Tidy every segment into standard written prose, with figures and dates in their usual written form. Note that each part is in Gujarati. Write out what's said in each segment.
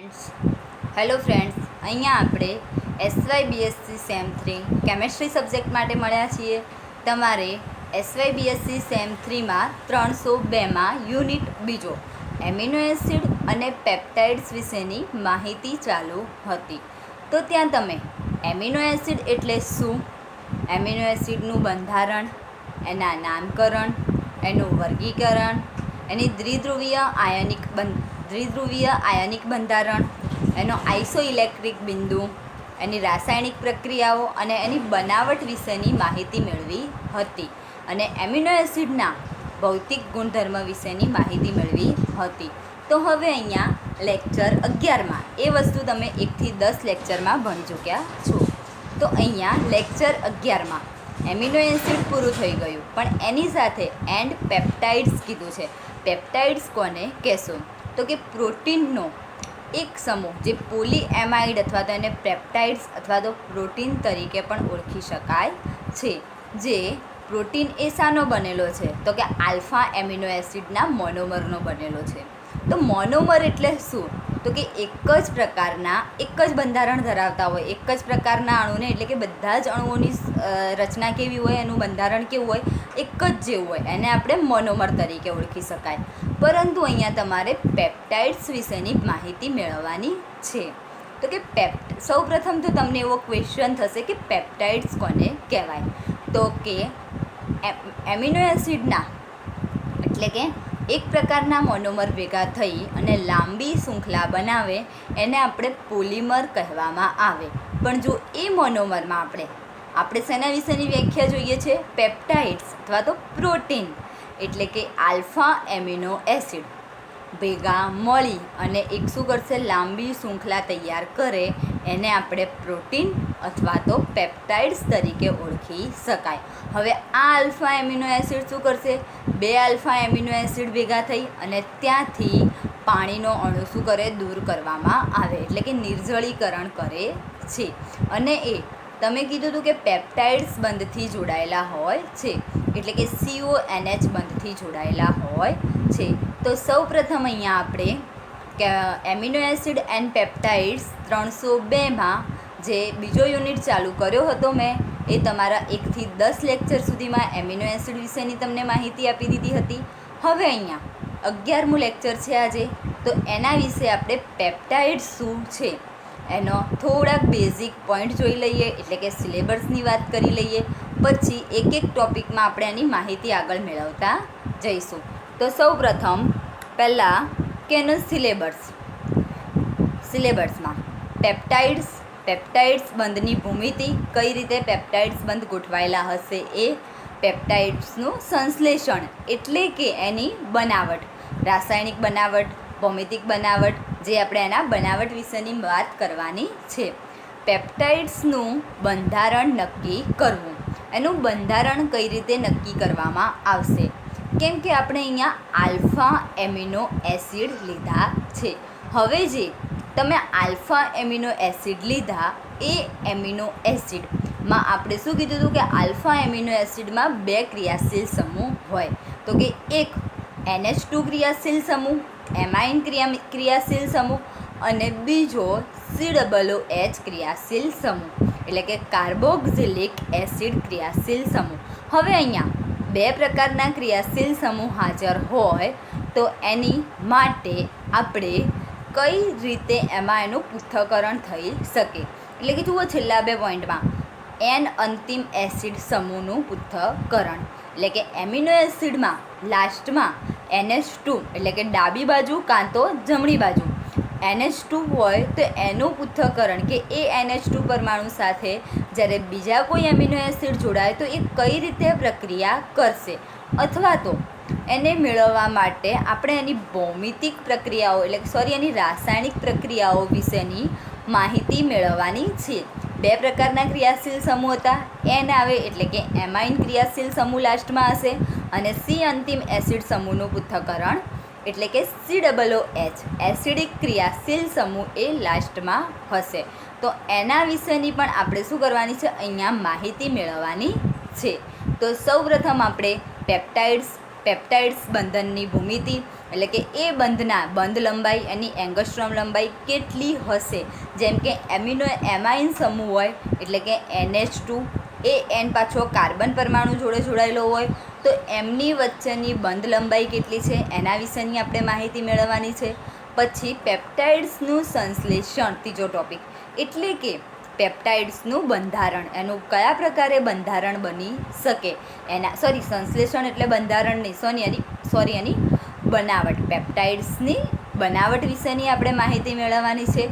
હેલો ફ્રેન્ડ્સ, અહીંયા આપણે SYBSc સેમ 3 કેમેસ્ટ્રી સબ્જેક્ટ માટે મળ્યા છીએ. તમારે SYBSc સેમ 3માં 302માં યુનિટ બીજો એમિનો એસિડ અને પેપ્ટાઇડ્સ વિશેની માહિતી ચાલુ હતી. તો ત્યાં તમે એમિનો એસિડ એટલે શું, એમિનો એસિડનું બંધારણ, એના નામકરણ, એનું વર્ગીકરણ, એની દ્વિધ્રુવીય આયનિક બંધારણ, એનો આઇસોઇલેક્ટ્રિક બિંદુ, એની રાસાયણિક પ્રક્રિયાઓ અને એની બનાવટ વિશેની માહિતી મેળવી હતી. અને એમિનો એસિડના ભૌતિક ગુણધર્મ વિશેની માહિતી મેળવી હતી. તો હવે અહીંયા લેક્ચર 11માં એ વસ્તુ તમે 1 થી 10 લેક્ચરમાં ભણી ચૂક્યા છો. તો અહીંયા લેક્ચર 11માં એમિનો એસિડ પૂરું થઈ ગયું, પણ એની સાથે એન્ડ પેપ્ટાઇડ્સ કીધું છે. પેપ્ટાઇડ્સ કોને કહેશું? તો કે પ્રોટીનનો એક સમૂહ જે પોલીએમાઇડ અથવા તો એને પેપ્ટાઇડ્સ અથવા તો પ્રોટીન તરીકે પણ ઓળખી શકાય છે. જે પ્રોટીન એ શાનો બનેલો છે? તો કે આલ્ફા એમિનો એસિડના મોનોમરનો બનેલો છે. તો મોનોમર એટલે શું? તો કે એક જ બંધારણ ધરાવતા હોય, એક જ પ્રકારના અણુને, એટલે કે બધા જ અણુઓની રચના કેવી હોય, એનું બંધારણ કેવું હોય, એક જ જેવું હોય, એને આપણે મોનોમર તરીકે ઓળખી શકાય. પરંતુ અહીંયા તમારે પેપ્ટાઇડ્સ વિશેની માહિતી મેળવવાની છે. તો કે સૌપ્રથમ તો તમને એવો ક્વેશ્ચન થશે કે પેપ્ટાઇડ્સ કોને કહેવાય? તો કે એમિનો એસિડના એટલે કે એક પ્રકારના મોનોમર ભેગા થઈ અને લાંબી શૃંખલા બનાવે એને આપણે પોલિમર કહેવામાં આવે. પણ જો એ મોનોમરમાં આપણે શેના વિશેની વ્યાખ્યા જોઈએ છે? પેપ્ટાઇડ્સ અથવા તો પ્રોટીન એટલે કે આલ્ફા એમિનો એસિડ ભેગા મળી અને એક શું કરશે? લાંબી શૃંખલા તૈયાર કરે, એને આપણે પ્રોટીન અથવા તો પેપ્ટાઇડ્સ તરીકે ઓળખી શકાય. હવે આ આલ્ફા એમિનો એસિડ શું કરશે? 2 આલ્ફા એમિનો એસિડ ભેગા થઈ અને ત્યાંથી પાણીનો અણુ શું કરે? દૂર કરવામાં આવે, એટલે કે નિર્જળીકરણ કરે છે. અને એ તમે કીધું હતું કે પેપ્ટાઇડ્સ બંધથી જોડાયેલા હોય છે, એટલે કે CONH બંધથી જોડાયેલા હોય છે. તો સૌપ્રથમ અહીંયા આપણે કે એમિનો એસિડ એન્ડ પેપ્ટાઇડ્સ 302માં જે બીજો યુનિટ ચાલુ કર્યો હતો મેં, એ તમારા 1 થી 10 લેક્ચર સુધીમાં એમિનો એસિડ વિશેની તમને માહિતી આપી દીધી હતી. હવે અહીંયા 11મું લેક્ચર છે આજે, તો એના વિશે આપણે પેપ્ટાઇડ્સ શું છે એનો થોડાક બેઝિક પોઈન્ટ જોઈ લઈએ, એટલે કે સિલેબસની વાત કરી લઈએ. પછી એક ટૉપિકમાં આપણે એની માહિતી આગળ મેળવતા જઈશું. તો સૌપ્રથમ પહેલાં કે એનું સિલેબસમાં પેપ્ટાઇડ્સ બંધની ભૂમિતિ, કઈ રીતે પેપ્ટાઇડ્સ બંધ ગોઠવાયેલા હશે, એ પેપ્ટાઇડ્સનું સંશ્લેષણ એટલે કે એની બનાવટ, રાસાયણિક બનાવટ, ભૌમિતિક બનાવટ, જે આપણે એના બનાવટ વિશેની વાત કરવાની છે. પેપ્ટાઇડ્સનું બંધારણ નક્કી કરવું, એનું બંધારણ કઈ રીતે નક્કી કરવામાં આવશે? કેમ કે આપણે અહીંયા આલ્ફા એમિનો એસિડ લીધા છે. હવે જે તમે આલ્ફા એમિનો એસિડ લીધા, એ એમિનો એસિડમાં આપણે શું કીધું હતું કે આલ્ફા એમિનો એસિડમાં 2 ક્રિયાશીલ સમૂહ હોય. તો કે એક NH2 ક્રિયાશીલ સમૂહ, એમાઇન ક્રિયાશીલ સમૂહ, અને બીજો COOH ક્રિયાશીલ સમૂહ, એટલે કે કાર્બોક્સિલિક એસિડ ક્રિયાશીલ સમૂહ. હવે અહીંયા 2 પ્રકારના ક્રિયાશીલ સમૂહ હાજર હોય, તો એની માટે આપણે કઈ રીતે એમાં એનું પૃથ્થકરણ થઈ શકે? એટલે કે જુઓ છેલ્લા 2 પોઈન્ટમાં N અંતિમ એસિડ સમૂહનું પૃથ્થકરણ, એટલે કે એમિનો એસિડમાં લાસ્ટમાં NH2 એટલે કે ડાબી બાજુ કાં તો જમણી બાજુ NH2 હોય તો એનું પૃથ્થકરણ કે એ NH2 પરમાણુ સાથે જ્યારે બીજા કોઈ એમિનો એસિડ જોડાય તો એ કઈ રીતે પ્રક્રિયા કરશે, અથવા તો એને મેળવવા માટે આપણે એની ભૌમિતિક પ્રક્રિયાઓ એની રાસાયણિક પ્રક્રિયાઓ વિશેની માહિતી મેળવવાની છે. 2 પ્રકારના ક્રિયાશીલ સમૂહ હતા. N આવે એટલે કે એમાઇન ક્રિયાશીલ સમૂહ લાસ્ટમાં હશે, અને C અંતિમ એસિડ સમૂહનું પૃથ્થકરણ એટલે કે COOH એસિડિક ક્રિયાશીલ સમૂહ એ લાસ્ટમાં હશે. તો એના વિશેની પણ આપણે શું કરવાની છે? અહીંયા માહિતી મેળવવાની છે. તો સૌપ્રથમ આપણે પેપ્ટાઇડ્સ બંધનની ભૂમિતિ એટલે કે એ બંધ લંબાઈ એની એંગસ્ટ્રોમ લંબાઈ કેટલી હશે. જેમ કે એમાઇન સમૂહ હોય એટલે કે NH2 એ એન પાછો કાર્બન પરમાણુ જોડે જોડાયેલો હોય તો એમની વચ્ચેની બંધ લંબાઈ કેટલી છે એના વિશેની આપણે માહિતી મેળવવાની છે. પછી પેપ્ટાઇડ્સનું સંશ્લેષણ, ત્રીજો ટોપિક, એટલે કે પેપ્ટાઇડ્સનું બંધારણ, એનું કયા પ્રકારે બંધારણ બની શકે સંશ્લેષણ એટલે બંધારણ નહીં, એની બનાવટ, પેપ્ટાઇડ્સની બનાવટ વિશેની આપણે માહિતી મેળવવાની છે.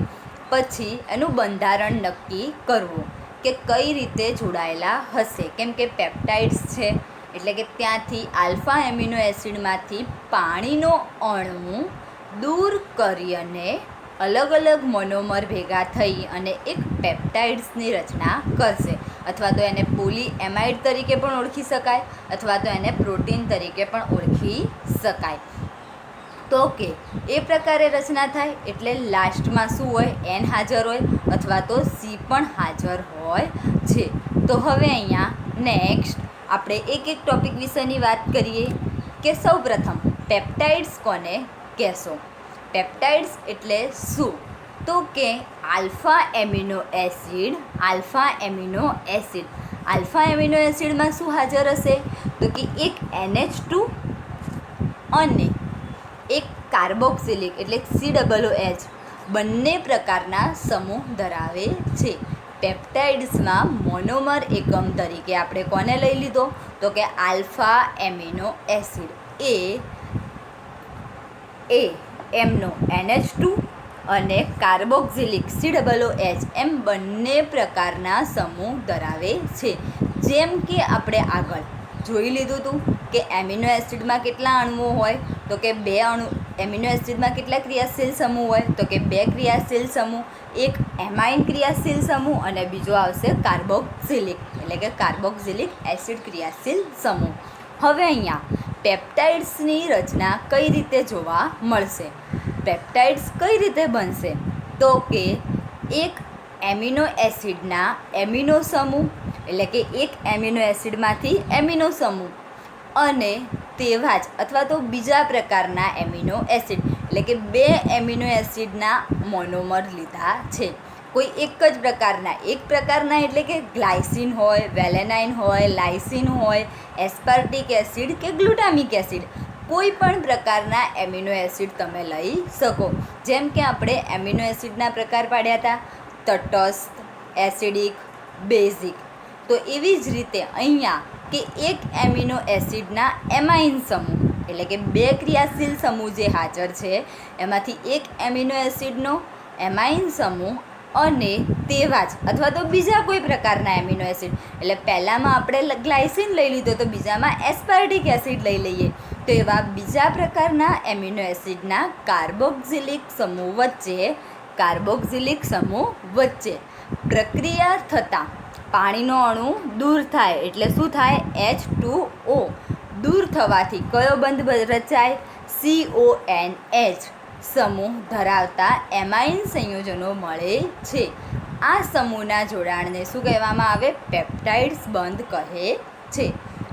પછી એનું બંધારણ નક્કી કરવું કે કઈ રીતે જોડાયેલા હશે, કેમ કે પેપ્ટાઇડ્સ છે એટલે કે ત્યાંથી આલ્ફા એમિનો એસિડમાંથી પાણીનો અણુ દૂર કરીને અલગ અલગ મોનોમર ભેગા થઈ અને એક પેપ્ટાઇડ્સની રચના કરશે, અથવા તો એને પોલીએમાઇડ તરીકે પણ ઓળખી શકાય અથવા તો એને પ્રોટીન તરીકે પણ ઓળખી શકાય. તો કે એ પ્રકારે રચના થાય એટલે લાસ્ટમાં શું હોય, એન હાજર હોય અથવા તો સી પણ હાજર હોય છે. તો હવે અહીંયા નેક્સ્ટ આપણે એક ટોપિક વિશેની વાત કરીએ કે સૌપ્રથમ પેપ્ટાઇડ્સ કોને કહેશો. પેપ્ટાઇડ્સ એટલે શું, તો કે આલ્ફા એમિનો એસિડમાં શું હાજર હશે, તો કે એક NH2 અને એક કાર્બોક્સિલિક એટલે COOH બંને પ્રકારના સમૂહ ધરાવે છે. પેપ્ટાઇડ્સમાં મોનોમર એકમ તરીકે આપણે કોને લઈ લીધો, તો કે આલ્ફા એમિનો એસિડ એ એમનો NH2 અને કાર્બોક્સિલિક COOH એમ બંને પ્રકારના સમૂહ ધરાવે છે. જેમ કે આપણે આગળ જોઈ લીધું હતું કે એમિનો એસિડમાં કેટલા અણુઓ હોય, તો કે 2 એમિનો એસિડમાં કેટલા ક્રિયાશીલ સમૂહ હોય, તો કે 2 ક્રિયાશીલ સમૂહ, એક એમાઇન ક્રિયાશીલ સમૂહ અને બીજો આવશે કાર્બોક્સિલિક એટલે કે કાર્બોક્સિલિક એસિડ ક્રિયાશીલ સમૂહ. હવે અહીંયા પેપ્ટાઇડ્સની રચના કઈ રીતે જોવા મળશે, પેપ્ટાઇડ્સ કઈ રીતે બનશે, તો કે એક એમિનો એસિડના એમિનો સમૂહ એટલે કે એક એમિનો એસિડમાંથી એમિનો સમૂહ અને તેવા જ અથવા તો બીજા પ્રકારના એમિનો એસિડ એટલે કે 2 એમિનો એસિડના મોનોમર લીધા છે. કોઈ એક જ પ્રકારના એટલે કે ગ્લાયસિન હોય, વેલેનાઇન હોય, લાઇસિન હોય, એસ્પાર્ટિક એસિડ કે ગ્લુટામિક એસિડ, કોઈ પણ પ્રકારના એમિનો એસિડ તમે લઈ શકો. જેમ કે આપણે એમિનો એસિડના પ્રકાર પાડ્યા હતા તટસ્થ, એસિડિક, બેઝિક. તો એવી જ રીતે અહીંયા કે એક એમિનો એસિડના એમાઇન સમૂહ એટલે કે 2 ક્રિયાશીલ સમૂહ જે હાજર છે એમાંથી એક એમિનો એસિડનો એમાઇન સમૂહ અને તેવા જ અથવા તો બીજા કોઈ પ્રકારના એમિનો એસિડ એટલે પહેલાંમાં આપણે ગ્લાયસિન લઈ લીધો તો બીજામાં એસ્પાર્ટિક એસિડ લઈ લઈએ, તો એવા બીજા પ્રકારના એમિનો એસિડના કાર્બોક્સિલિક સમૂહ વચ્ચે પ્રક્રિયા થતાં પાણીનો અણુ દૂર થાય એટલે શું થાય, H2O દૂર થવાથી કયો બંધ રચાય, CONH સમૂહ ધરાવતા એમાઇન સંયોજનો મળે છે. આ સમૂહના જોડાણને શું કહેવામાં આવે, પેપ્ટાઇડ્સ બંધ કહે છે.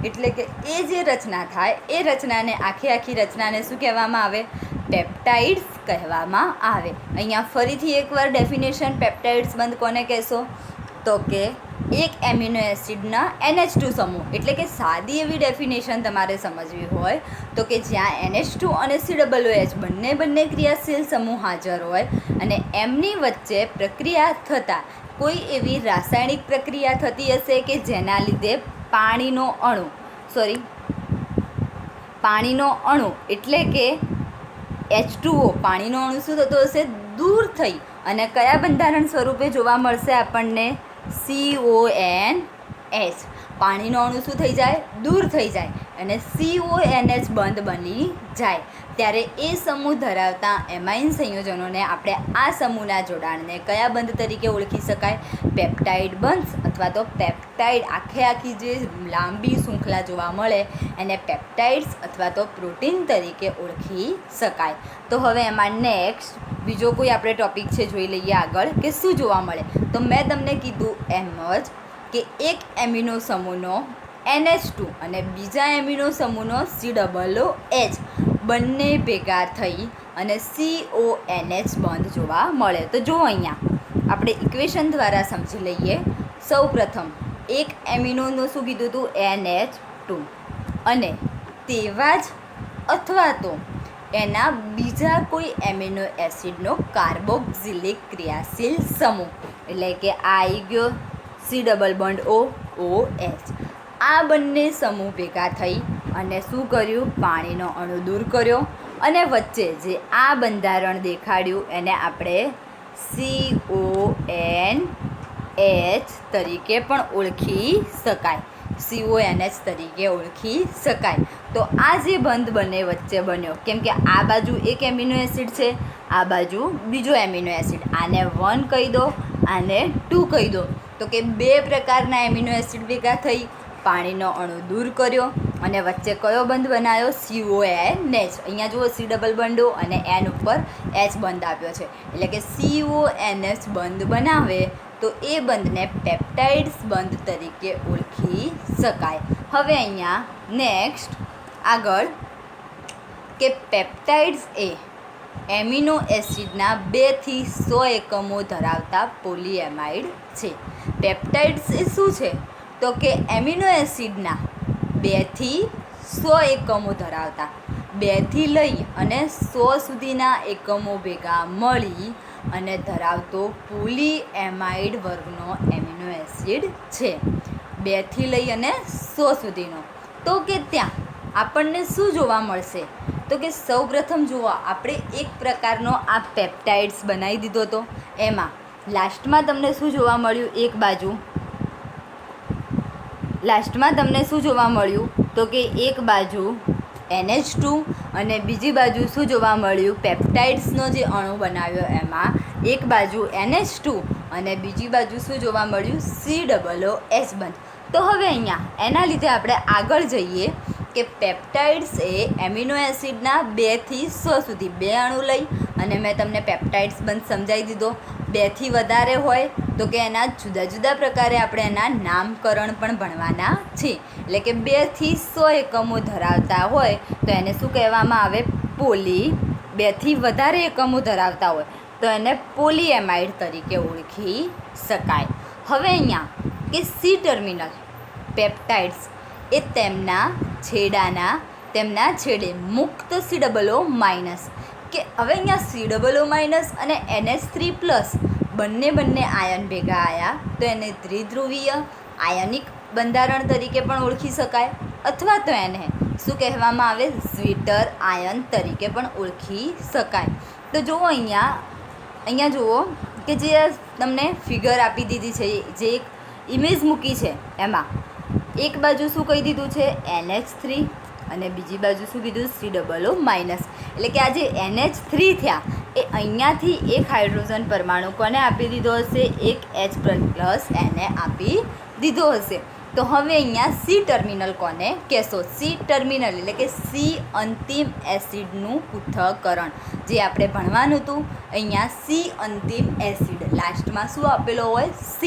એટલે કે એ જે રચના થાય એ રચનાને આખી રચનાને શું કહેવામાં આવે, પેપ્ટાઇડ્સ કહેવામાં આવે. અહીંયા ફરીથી એકવાર ડેફિનેશન પેપ્ટાઇડ્સ બંધ કોને કહેશો, તો કે એક એમિનો એસિડના NH2 સમૂહ એટલે કે સાદી એવી ડેફિનેશન તમારે સમજવી હોય તો કે જ્યાં NH2 અને COOH બંને ક્રિયાશીલ સમૂહ હાજર હોય અને એમની વચ્ચે પ્રક્રિયા થતાં કોઈ એવી રાસાયણિક પ્રક્રિયા થતી હશે કે જેના લીધે પાણીનો અણુ એટલે કે H2O પાણીનો અણુ શું થતો હશે, દૂર થઈ અને કયા બંધારણ સ્વરૂપે જોવા મળશે આપણને, CONH. પાણીનો અણુ શું થઈ જાય, દૂર થઈ જાય અને CONH બંધ બની જાય ત્યારે એ સમૂહ ધરાવતા એમાઇન સંયોજનોને આપણે આ સમૂહના જોડાણને કયા બંધ તરીકે ઓળખી શકાય, પેપ્ટાઇડ બંધ અથવા તો પેપ્ટાઇડ આખી જે લાંબી શૃંખલા જોવા મળે એને પેપ્ટાઇડ્સ અથવા તો પ્રોટીન તરીકે ઓળખી શકાય. તો હવે એમાં નેક્સ્ટ બીજો કોઈ આપણે ટોપિક છે જોઈ લઈએ આગળ કે શું જોવા મળે. તો મેં તમને કીધું એમ જ કે એક એમિનો સમૂહનો NH2 અને બીજા એમિનો સમૂહનો COOH બંને ભેગા થઈ અને CONH બંધ જોવા મળે. તો જો અહીંયા આપણે ઇક્વેશન દ્વારા સમજી લઈએ. સૌ પ્રથમ એક એમિનોનું શું કીધું હતું? NH2 અને તેવા જ અથવા તો એના બીજા કોઈ એમિનો એસિડનો કાર્બોક્સિલિક ક્રિયાશીલ સમૂહ, એટલે કે આ આવી ગયો C ડબલ બોન્ડ OH. આ બંને સમૂહ ભેગા થઈ અને શું કર્યું? પાણીનો અણુ દૂર કર્યો અને વચ્ચે જે આ બંધારણ દેખાડ્યું એને આપણે CONH તરીકે પણ ઓળખી શકાય. CONH તરીકે ઓળખી શકાય. તો આ જે બંધ બંને વચ્ચે બન્યો, કેમ કે આ બાજુ એક એમિનો એસિડ છે, આ બાજુ બીજો એમિનો એસિડ, આને 1 કહી દો, આને 2 કહી દો. તો કે બે પ્રકારના એમિનો એસિડ ભેગા થઈ, પાણીનો અણુ દૂર કર્યો અને વચ્ચે કયો બંધ બનાવ્યો? CONH. અહીંયા જુઓ C ડબલ બંધો અને N ઉપર H બંધ આપ્યો છે, એટલે કે CONH બંધ બનાવે તો એ બંધને પેપ્ટાઇડ્સ બંધ તરીકે ઓળખી શકાય. હવે અહીંયા નેક્સ્ટ આગળ કે પેપ્ટાઇડ્સ એ એમિનો એસિડના 2 થી 100 એકમો ધરાવતા પોલીએમાઇડ છે. પેપ્ટાઇડ્સ એ શું છે? તો કે એમિનો એસિડના 2 થી 100 એકમો ધરાવતા, 2 થી લઈ અને 100 સુધીના એકમો ભેગા મળી અને ધરાવતો પોલીએમાઇડ વર્ગનો એમિનો એસિડ છે. 2 થી લઈ અને 100 સુધીનો. તો કે ત્યાં આપણને શું જોવા મળશે? તો કે સૌ પ્રથમ જુઓ, આપણે એક પ્રકારનો આ પેપ્ટાઇડ્સ બનાવી દીધો હતો. એમાં લાસ્ટમાં તમને શું જોવા મળ્યું? એક બાજુ લાસ્ટમાં તમને શું જોવા મળ્યું? તો કે એક બાજુ NH2 અને બીજી બાજુ શું જોવા મળ્યું? પેપ્ટાઇડ્સનો જે અણુ બનાવ્યો એમાં એક બાજુ NH2 અને બીજી બાજુ શું જોવા મળ્યું? COOH બંધ. તો હવે અહીંયા એના લીધે આપણે આગળ જઈએ કે પેપ્ટાઇડ્સ એ એમિનો એસિડના 2 થી 100 સુધી 2 અણુ લઈ અને મેં તમને પેપ્ટાઇડ્સ બંધ સમજાવી દીધો. 2 થી વધારે હોય તો કે એના જુદા જુદા પ્રકારે આપણે એના નામકરણ પણ ભણવાના છે. એટલે કે 2 થી 100 એકમો ધરાવતા હોય તો એને શું કહેવામાં આવે? પોલી. 2 થી વધારે એકમો ધરાવતા હોય તો એને પોલીએમાઇડ તરીકે ઓળખી શકાય. હવે અહીંયા કે C ટર્મિનલ પેપ્ટાઇડ્સ એ તેમના છેડે મુક્ત COO માઇનસ, કે હવે અહીંયા COO માઇનસ અને NH3+ બંને આયન ભેગા આવ્યા તો એને દ્વિધ્રુવીય આયનિક બંધારણ તરીકે પણ ઓળખી શકાય, અથવા તો એને શું કહેવામાં આવે? સ્વીટર આયન તરીકે પણ ઓળખી શકાય. તો જુઓ અહીંયા જુઓ કે જે તમને ફિગર આપી દીધી છે, જે એક ઇમેજ મૂકી છે, એમાં એક બાજુ શું કહી દીધું છે? NH3 અને બીજી બાજુ શું કીધું? COO minus. એટલે કે આ જે NH3 થયા એ અહીંયાથી એક હાઇડ્રોજન પરમાણુ કોને આપી દીધો હશે? એક H+ એને આપી દીધો હશે. તો હવે અહીંયા C ટર્મિનલ કોને કહેશો? C ટર્મિનલ એટલે કે C અંતિમ એસિડનું પૃથ્થકરણ જે આપણે ભણવાનું હતું. અહીંયા C અંતિમ એસિડ લાસ્ટમાં શું આપેલો હોય? C.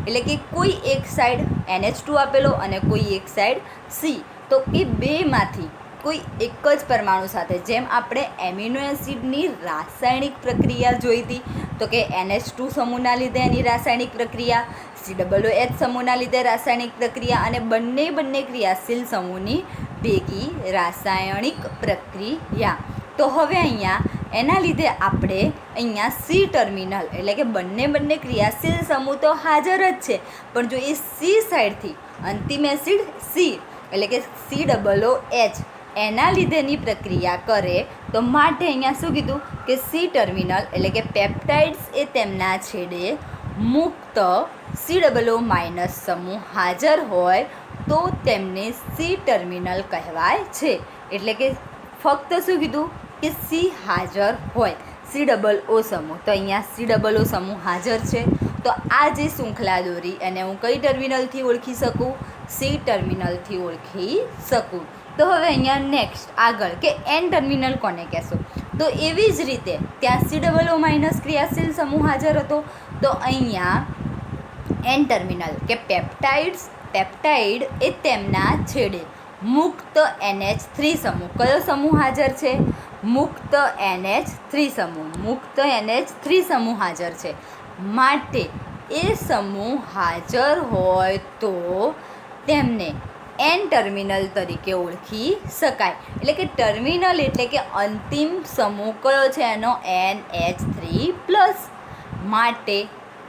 એટલે કે કોઈ એક સાઈડ NH2 આપેલો અને કોઈ એક સાઈડ C. તો એ બેમાંથી કોઈ એક જ પરમાણુ સાથે, જેમ આપણે એમિનો એસિડની રાસાયણિક પ્રક્રિયા જોઈ હતી, તો કે NH2 સમૂહના લીધે એની રાસાયણિક પ્રક્રિયા, COOH સમૂહના લીધે રાસાયણિક પ્રક્રિયા અને બંને ક્રિયાશીલ સમૂહની ભેગી રાસાયણિક પ્રક્રિયા. તો હવે અહીંયા એના લીધે આપણે અહીંયા C ટર્મિનલ એટલે કે બંને ક્રિયાશીલ સમૂહ તો હાજર જ છે, પણ જો એ C સાઈડથી અંતિમ એસિડ C એટલે કે COOH એના લીધેની પ્રક્રિયા કરે તો માટે અહીંયા શું કીધું કે C ટર્મિનલ એટલે કે પેપ્ટાઇડ્સ એ તેમના છેડે મુક્ત COO માઇનસ સમૂહ હાજર હોય તો તેમને C ટર્મિનલ કહેવાય છે. એટલે કે ફક્ત શું કીધું કે C હાજર હોય, COO સમૂહ. તો અહીંયા COO સમૂહ હાજર છે. તો આ જે શૃંખલા દોરી એને હું કઈ ટર્મિનલથી ઓળખી શકું? C ટર્મિનલથી ઓળખી શકું. તો હવે અહીંયા નેક્સ્ટ આગળ કે N ટર્મિનલ કોને કહેશો? તો એવી જ રીતે ત્યાં COO માઇનસ ક્રિયાશીલ સમૂહ હાજર હતો, તો અહીંયા N ટર્મિનલ કે પેપ્ટાઇડ્સ પેપ્ટાઇડ એ તેમના છેડે મુક્ત NH3 સમૂહ, કયો સમૂહ હાજર છે? મુક્ત NH3 સમૂહ, મુક્ત NH3 સમૂહ હાજર છે. માટે એ સમૂહ હાજર હોય તો તેમને N ટર્મિનલ તરીકે ઓળખી શકાય. એટલે કે ટર્મિનલ એટલે કે અંતિમ સમૂહ કયો છે એનો? NH3+. માટે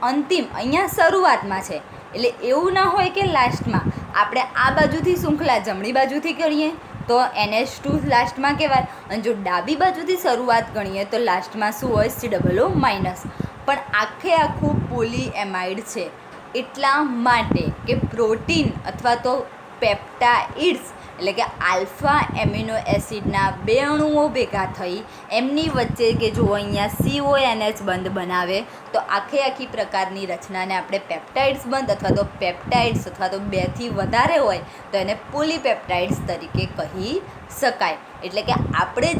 અંતિમ અહીંયા શરૂઆતમાં છે, એટલે એવું ના હોય કે લાસ્ટમાં. આપણે આ બાજુથી શૃંખલા જમણી બાજુથી કરીએ તો NH2 લાસ્ટમાં કહેવાય, અને જો ડાબી બાજુથી શરૂઆત ગણીએ તો લાસ્ટમાં શું હોય? COO-. પણ આખે આખું પોલીએમાઇડ છે, એટલા માટે કે પ્રોટીન અથવા તો પેપ્ટાઇડ્સ એટલે કે આલ્ફા એમિનો એસિડના બે અણુઓ ભેગા થઈ એમની વચ્ચે કે જો અહીંયા CONH બંધ બનાવે તો આખી પ્રકારની રચનાને આપણે પેપ્ટાઇડ્સ બંધ અથવા તો પેપ્ટાઇડ્સ અથવા તો બેથી વધારે હોય તો એને પોલીપેપ્ટાઇડ્સ તરીકે કહી શકાય. એટલે કે આપણે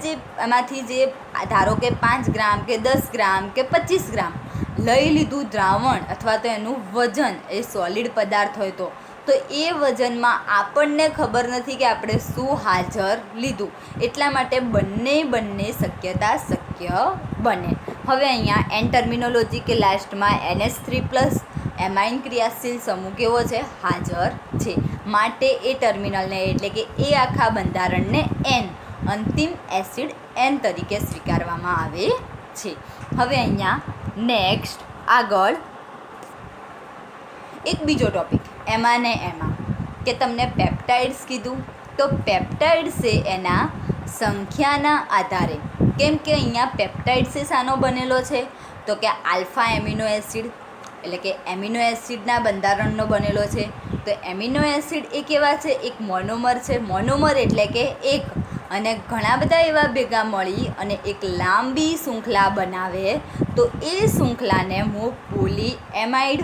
જે એમાંથી જે ધારો કે 5 ગ્રામ કે 10 ગ્રામ કે 25 ગ્રામ લઈ લીધું દ્રાવણ અથવા તો એનું વજન એ સોલિડ પદાર્થ હોય તો એ વજનમાં આપણને ખબર નથી કે આપણે શું હાજર લીધું, એટલા માટે બંને શક્યતા શક્ય બને. હવે અહીંયા એન ટર્મિનોલોજી કે લાસ્ટમાં NH3+ એમાઇન ક્રિયાશીલ સમૂહ કેવો છે? હાજર છે. માટે એ ટર્મિનલને એટલે કે એ આખા બંધારણને N અંતિમ એસિડ N તરીકે સ્વીકારવામાં આવે છે. હવે અહીંયા નેક્સ્ટ આગળ એક બીજો ટોપિક એમાં કે તમને પેપ્ટાઇડ્સ કીધું તો પેપ્ટાઇડ્સ એ એના સંખ્યાના આધારે, કેમ કે અહીંયા પેપ્ટાઇડ્સ એ શાનો બનેલો છે? તો કે આલ્ફા એમિનો એસિડ એટલે કે એમિનો એસિડના બંધારણનો બનેલો છે. તો એમિનો એસિડ એ કેવા છે? એક મોનોમર છે. મોનોમર એટલે કે એક, અને ઘણા બધા એવા ભેગા મળી અને એક લાંબી શૃંખલા બનાવે તો એ શૃંખલાને હું પોલીએમાઇડ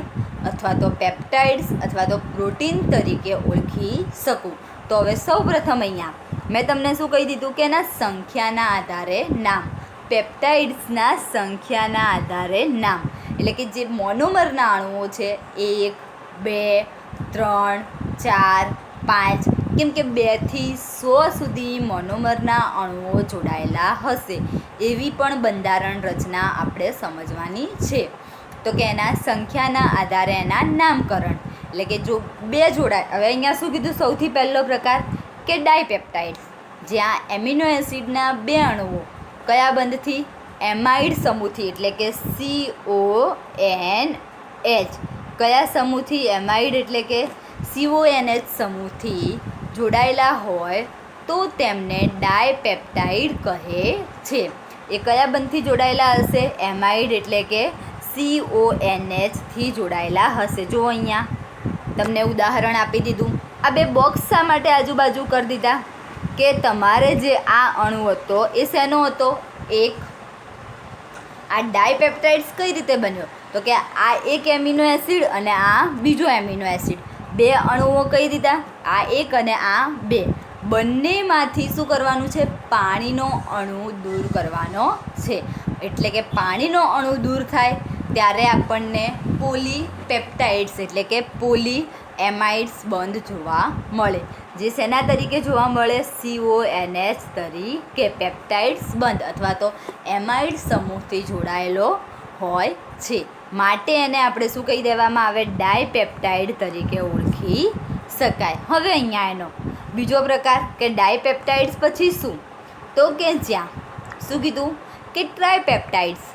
અથવા તો પેપ્ટાઇડ્સ અથવા તો પ્રોટીન તરીકે ઓળખી શકું. તો હવે સૌપ્રથમ અહીંયા મેં તમને શું કહી દીધું કે એના સંખ્યાના આધારે નામ, પેપ્ટાઇડ્સના સંખ્યાના આધારે નામ. એટલે કે જે મોનોમરના અણુઓ છે 1, 2, 3, 4, 5, કેમ કે 2 થી 100 સુધી મોનોમરના અણુઓ જોડાયેલા હશે એવી પણ બંધારણ રચના આપણે સમજવાની છે. તો કે એના સંખ્યાના આધારે એના નામકરણ, એટલે કે જો 2 જોડાય. હવે અહીંયા શું કીધું? સૌથી પહેલો પ્રકાર કે ડાયપેપ્ટાઇડ્સ, જ્યાં એમિનો એસિડના 2 અણુઓ કયા બંધથી? એમાઇડ સમૂહથી એટલે કે CONH. કયા સમૂહથી? એમાઇડ એટલે કે CONH સમૂહથી જોડાયેલા હોય તો તેમને ડાયપેપ્ટાઇડ કહે છે. એ કયા બંધથી જોડાયેલા હશે? એમાઇડ એટલે કે CONH થી જોડાયેલા હશે. જો અહીંયા તમને ઉદાહરણ આપી દીધું. આ 2 બોક્સ શા માટે આજુબાજુ કરી દીધા? કે તમારે જે આ અણુ હતો એ શેનો હતો? એક. આ ડાયપેપ્ટાઇડ્સ કઈ રીતે બન્યો? તો કે આ એક એમિનો એસિડ અને આ બીજો એમિનો એસિડ, 2 અણુઓ કઈ દીધા? આ એક અને આ 2. બંનેમાંથી શું કરવાનું છે? પાણીનો અણુ દૂર કરવાનો છે. એટલે કે પાણીનો અણુ દૂર થાય ત્યારે આપણને પોલીપેપ્ટાઇડ્સ એટલે કે પોલીએમાઇડ્સ બંધ જોવા મળે. જે શેના તરીકે જોવા મળે? CONH તરીકે પેપ્ટાઇડ્સ બંધ અથવા તો એમાઇડ સમૂહથી જોડાયેલો હોય છે. માટે એને આપણે શું કહી દેવામાં આવે? ડાયપેપ્ટાઇડ તરીકે ઓળખી શકાય. હવે અહીંયા એનો બીજો પ્રકાર કે ડાયપેપ્ટાઇડ્સ પછી શું? તો કે જ્યાં શું કીધું? કે ટ્રાયપેપ્ટાઇડ્સ.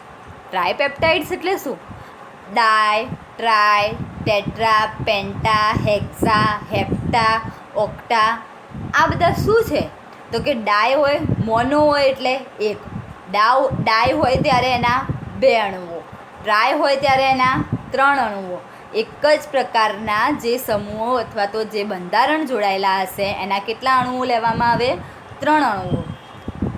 ટ્રાયપેપ્ટાઇડ્સ એટલે શું? ડાય, ટ્રાય, ટેટ્રા, પેન્ટા, હેક્સા, હેપ્ટા, ઓક્ટા, આ બધા શું છે? તો કે ડાય હોય, મોનો હોય એટલે એક, ડાય હોય ત્યારે એના 2 અણુઓ, ટ્રાય હોય ત્યારે એના 3 અણુઓ. એક જ પ્રકારના જે સમૂહો અથવા તો જે બંધારણ જોડાયેલા હશે એના કેટલા અણુઓ લેવામાં આવે? 3 અણુઓ.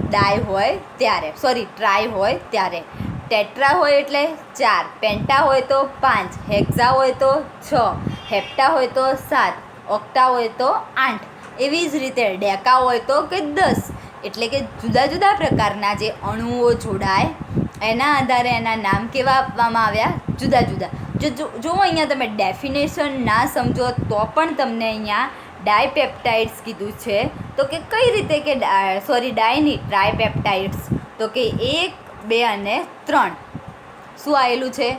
ડાય હોય ત્યારે, ટ્રાય હોય ત્યારે, ટેટ્રા હોય એટલે 4, પેન્ટા હોય તો 5, હેક્સા હોય તો 6, હેપ્ટા હોય તો 7, ઓક્ટા હોય તો 8. એવી જ રીતે ડેકા હોય તો કે 10. એટલે કે જુદા જુદા પ્રકારના જે અણુઓ જોડાય એના આધારે એના નામ કેવા આપવામાં આવ્યા? જુદા જુદા. જો અહીંયા તમે ડેફિનેશન ના સમજો તો પણ તમને અહીંયા ડાયપેપ્ટાઇડ્સ કીધું છે. તો કે કઈ રીતે કે ડાય નહીં ટ્રાયપેપ્ટાઇડ્સ. તો કે 1, 2 અને 3 શું આવેલું છે?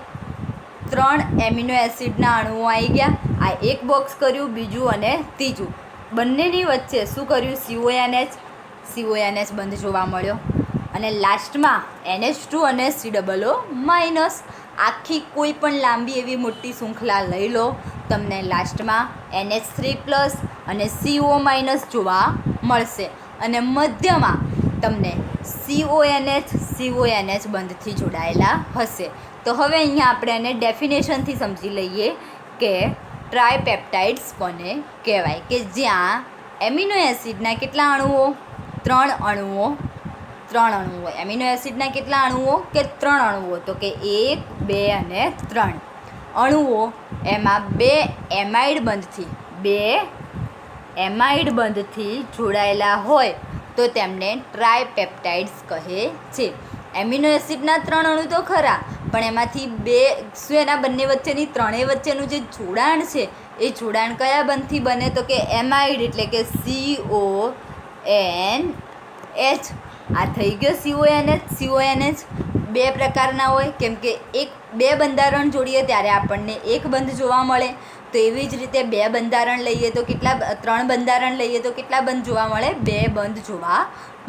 3 એમિનો એસિડના અણુઓ આવી ગયા. આ એક બોક્સ કર્યું, બીજું અને ત્રીજું. બંનેની વચ્ચે શું કર્યું? CONH બંધ જોવા મળ્યો. અને લાસ્ટમાં NH2 અને COO-. આખી કોઈ પણ લાંબી એવી મોટી શૃંખલા લઈ લો, તમને લાસ્ટમાં NH3+ અને CO- જોવા મળશે. અને મધ્યમાં તમને CONH બંધથી જોડાયેલા હશે. તો હવે અહીંયા આપણે એને ડેફિનેશનથી સમજી લઈએ કે ટ્રાયપેપ્ટાઇડ્સ કોને કહેવાય, કે જ્યાં એમિનો એસિડના કેટલા અણુઓ? 3 અણુઓ. એમિનો એસિડના કેટલા અણુઓ? કે 3 અણુઓ. તો કે 1, 2 અને 3 અણુઓ. એમાં 2 એમાઇડ બંધથી જોડાયેલા હોય તો તેમને ટ્રાયપેપ્ટાઇડ્સ કહે છે. એમિનો એસિડના 3 અણુ તો ખરા, પણ એમાંથી 2 એના બંને વચ્ચેની ત્રણેય વચ્ચેનું જે જોડાણ છે એ જોડાણ કયા બંધથી બને? તો કે એમાઇડ એટલે કે CONH. આ થઈ ગયો CONH. 2 પ્રકારના હોય, કેમ કે 2 બંધારણ જોડીએ ત્યારે આપણને એક બંધ જોવા મળે. તો એવી જ રીતે 2 બંધારણ લઈએ તો 3 બંધારણ લઈએ તો કેટલા બંધ જોવા મળે? 2 બંધ જોવા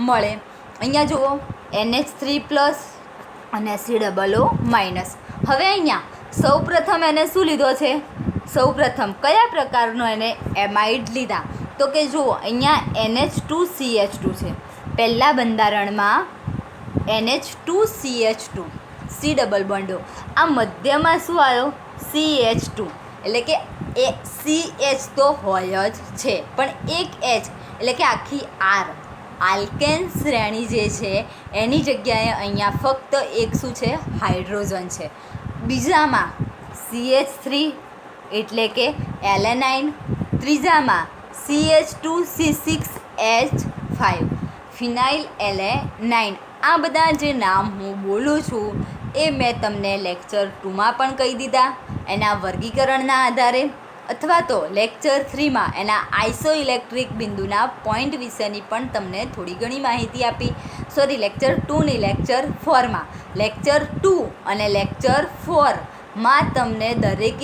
મળે. અહીંયા જુઓ NH3+ અને COO-. હવે અહીંયા સૌપ્રથમ એને શું લીધો છે? સૌપ્રથમ કયા પ્રકારનો એને એમાઇડ લીધા? તો કે જુઓ અહીંયા NH2CH2 છે. પહેલા બંધારણમાં NH2CH2 C ડબલ બોન્ડો. આ મધ્યમાં શું આવ્યો? CH2. એટલે કે CH તો હોય જ છે, પણ એક H એટલે કે આખી R આલ્કેન શ્રેણી જે છે એની જગ્યાએ અહીંયા ફક્ત એક શું છે? હાઇડ્રોજન છે. બીજામાં CH3 એટલે કે એલેનાઇન. ત્રીજામાં CH2C6H5 ફિનાઇલ એલેનાઇન. આ બધા જે નામ હું બોલું છું એ મેં તમને લેક્ચર 2માં પણ કહી દીધા એના વર્ગીકરણના આધારે, અથવા તો લેક્ચર 3માં એના આઇસોઇલેક્ટ્રિક બિંદુના પોઈન્ટ વિશેની પણ તમને થોડી ઘણી માહિતી આપી. લેક્ચર 2 ની લેક્ચર 4માં. લેક્ચર 2 અને લેક્ચર 4માં તમને દરેક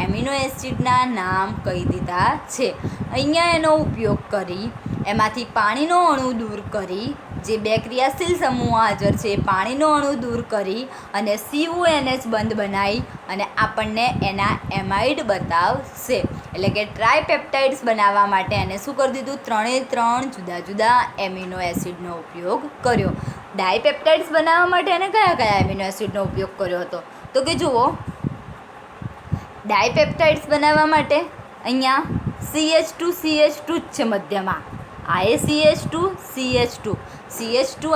એમિનો એસિડના નામ કહી દીધા છે. અહીંયા એનો ઉપયોગ કરી એમાંથી પાણીનો અણુ દૂર કરી, જે 2 ક્રિયાશીલ સમૂહ હાજર છે પાણીનો અણુ દૂર કરી અને CONH બંધ બનાવી અને આપણને એના એમાઇડ બતાવશે. એટલે કે ટ્રાયપેપ્ટાઇડ્સ બનાવવા માટે એને શું કરી દીધું? 3 જુદા જુદા એમિનો એસિડનો ઉપયોગ કર્યો. ડાયપેપ્ટાઇડ્સ બનાવવા માટે એને કયા એમિનો એસિડનો ઉપયોગ કર્યો હતો? તો કે જુઓ ડાયપેપ્ટાઇડ્સ બનાવવા માટે અહીંયા CH2 જ છે મધ્યમાં. આ CH2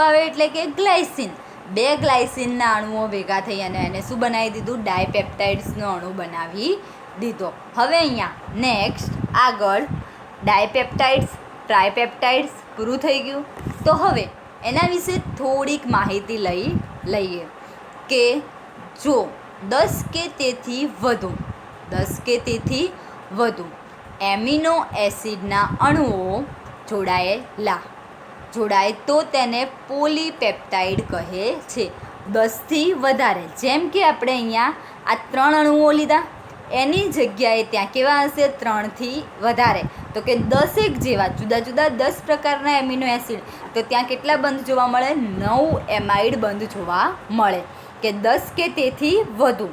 આવે એટલે કે ગ્લાયસિન. 2 ગ્લાયસિનના અણુઓ ભેગા થઈ અને એને શું બનાવી દીધું? ડાયપેપ્ટાઇડ્સનો અણુ બનાવી દીધો. હવે અહીંયા નેક્સ્ટ આગળ ડાયપેપ્ટાઇડ્સ, ટ્રાયપેપ્ટાઇડ્સ પૂરું થઈ ગયું. તો હવે એના વિશે થોડીક માહિતી લઈએ કે જો 10 કે તેથી વધુ એમિનો એસિડના અણુઓ જોડાય તો તેને પોલીપેપ્ટાઇડ કહે છે. 10થી વધારે, જેમ કે આપણે અહીંયા આ 3 અણુઓ લીધા એની જગ્યાએ ત્યાં કેવા હશે? 3થી વધારે. તો કે 10 જેવા જુદા જુદા 10 પ્રકારના એમિનો એસિડ, તો ત્યાં કેટલા બંધ જોવા મળે? 9 એમાઇડ બંધ જોવા મળે. કે 10 કે તેથી વધુ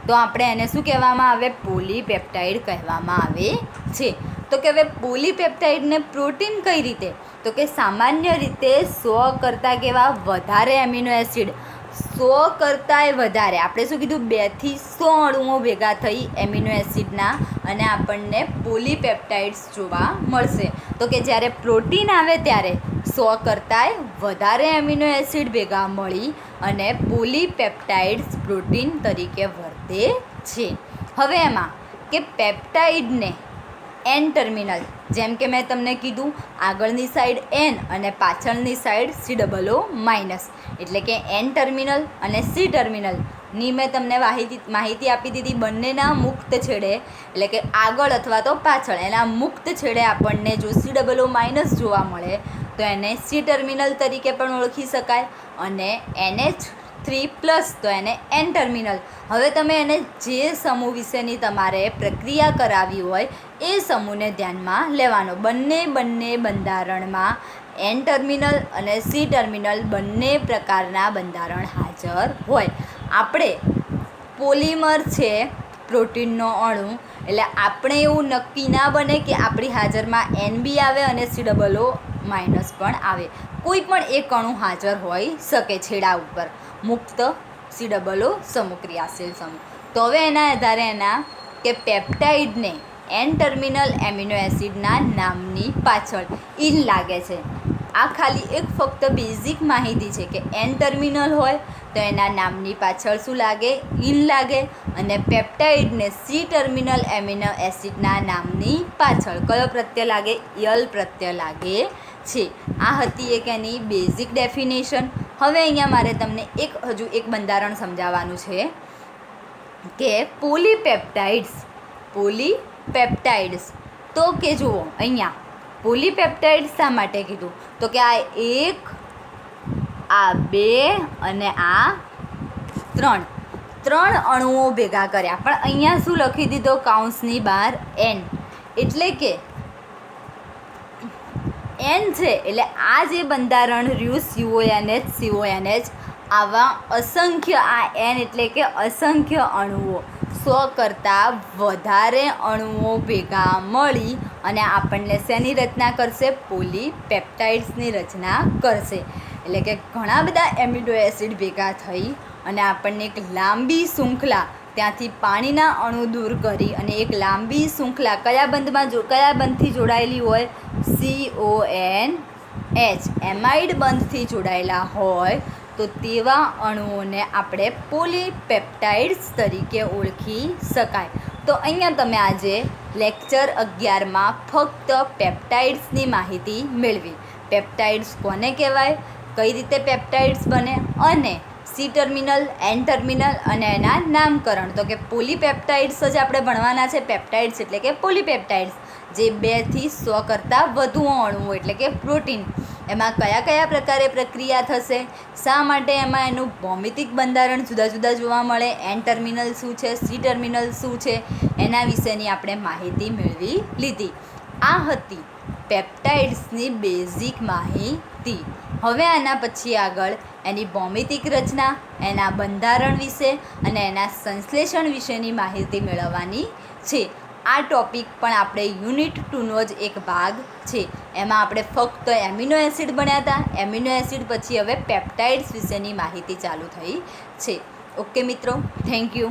તો આપણે એને શું કહેવામાં આવે? પોલીપેપ્ટાઇડ કહેવામાં આવે છે. તો કે હવે પોલીપેપ્ટાઇડને પ્રોટીન કઈ રીતે? તો કે સામાન્ય રીતે 100 કરતાં કેવા? વધારે એમિનો એસિડ. 100 કરતાંય વધારે. આપણે શું કીધું? 2 થી 100 અણુઓ ભેગા થઈ એમિનો એસિડના અને આપણને પોલીપેપ્ટાઇડ્સ જોવા મળશે. તો કે જ્યારે પ્રોટીન આવે ત્યારે 100 કરતાંય વધારે એમિનો એસિડ ભેગા મળી અને પોલીપેપ્ટાઇડ્સ પ્રોટીન તરીકે વર્તે છે. હવે એમાં કે પેપ્ટાઇડને N ટર્મિનલ જેમ કે મેં તમને કીધું, આગળની સાઈડ N અને પાછળની સાઈડ COO-, એટલે કે N ટર્મિનલ અને C ટર્મિનલની મેં તમને માહિતી આપી દીધી. બંનેના મુક્ત છેડે, એટલે કે આગળ અથવા તો પાછળ, એના મુક્ત છેડે આપણને જો COO- જોવા મળે તો એને C ટર્મિનલ તરીકે પણ ઓળખી શકાય, અને NH3+ તો એને N ટર્મિનલ. હવે તમે એને જે સમૂહ વિશેની તમારે પ્રક્રિયા કરાવી હોય એ સમૂહને ધ્યાનમાં લેવાનો. બંને બંધારણમાં N ટર્મિનલ અને C ટર્મિનલ બંને પ્રકારના બંધારણ હાજર હોય. આપણે પોલિમર છે પ્રોટીનનો અણુ, એટલે આપણે એવું નક્કી ના બને કે આપણી હાજરમાં N બી આવે અને COO- પણ આવે. કોઈ પણ એક અણુ હાજર હોઈ શકે છેડા ઉપર, મુક્ત COO સમૂહ, ક્રિયાશીલ સમૂહ. તો હવે એના આધારે એના કે પેપ્ટાઇડને N ટર્મિનલ એમિનો એસિડના નામની પાછળ ઇન લાગે છે. આ ખાલી એક ફક્ત બેઝિક માહિતી છે કે N ટર્મિનલ હોય તો એના નામની પાછળ શું લાગે? ઇન લાગે. અને પેપ્ટાઇડને C ટર્મિનલ એમિનો એસિડના નામની પાછળ કયો પ્રત્યય લાગે? યલ પ્રત્યય લાગે છે. આ હતી એક એની બેઝિક ડેફિનેશન. હવે અહીંયા મારે તમને હજુ એક બંધારણ સમજાવવાનું છે કે પોલીપેપ્ટાઇડ્સ. તો કે જુઓ અહીંયા પોલીપેપ્ટાઇડ્સ શા માટે કીધું? તો કે આ 1, આ 2 અને આ 3 અણુઓ ભેગા કર્યા, પણ અહીંયા શું લખી દીધો કૌંસની બહાર? N. એટલે કે N છે એટલે આ જે બંધારણ રહ્યું CONH, આવા અસંખ્ય, આ N એટલે કે અસંખ્ય અણુઓ, 100 કરતાં વધારે અણુઓ ભેગા મળી અને આપણને શેની રચના કરશે? પોલીપેપ્ટાઇડ્સની રચના કરશે. એટલે કે ઘણા બધા એમિનો એસિડ ભેગા થઈ અને આપણને એક લાંબી શૃંખલા, ત્યાંથી પાણીના અણુ દૂર કરી અને એક લાંબી શૃંખલા કયા બંધથી જોડાયેલી હોય? CONH, એમાઇડ બંધથી જોડાયેલા હોય તો તેવા અણુઓને આપણે પોલીપેપ્ટાઇડ્સ તરીકે ઓળખી શકાય. તો અહીંયા તમે આજે લેક્ચર 11માં ફક્ત પેપ્ટાઇડ્સની માહિતી મેળવી. પેપ્ટાઇડ્સ કોને કહેવાય, કઈ રીતે પેપ્ટાઇડ્સ બને, અને C ટર્મિનલ, N ટર્મિનલ અને એના નામકરણ. તો કે પોલીપેપ્ટાઇડ્સ જ આપણે ભણવાના છે. પેપ્ટાઇડ્સ એટલે કે પોલીપેપ્ટાઇડ્સ, જે 2 થી 100 કરતાં વધુ અણુઓ, એટલે કે પ્રોટીન, એમાં કયા પ્રકારે પ્રક્રિયા થશે, શા માટે એમાં એનું ભૌમિતિક બંધારણ જુદા જુદા જોવા મળે, N ટર્મિનલ શું છે, C ટર્મિનલ શું છે, એના વિશેની આપણે માહિતી મેળવી લીધી. આ હતી પેપ્ટાઇડ્સની બેઝિક માહિતી. હવે આના પછી આગળ એની ભૌમિતિક રચના, એના બંધારણ વિશે અને એના સંશ્લેષણ વિશેની માહિતી મેળવવાની છે. આ ટૉપિક પણ આપણે યુનિટ 2નો જ એક ભાગ છે. એમાં આપણે ફક્ત એમિનો એસિડ ભણ્યા હતા. એમિનો એસિડ પછી હવે પેપ્ટાઇડ્સ વિશેની માહિતી ચાલુ થઈ છે. ઓકે મિત્રો, થેન્ક યુ.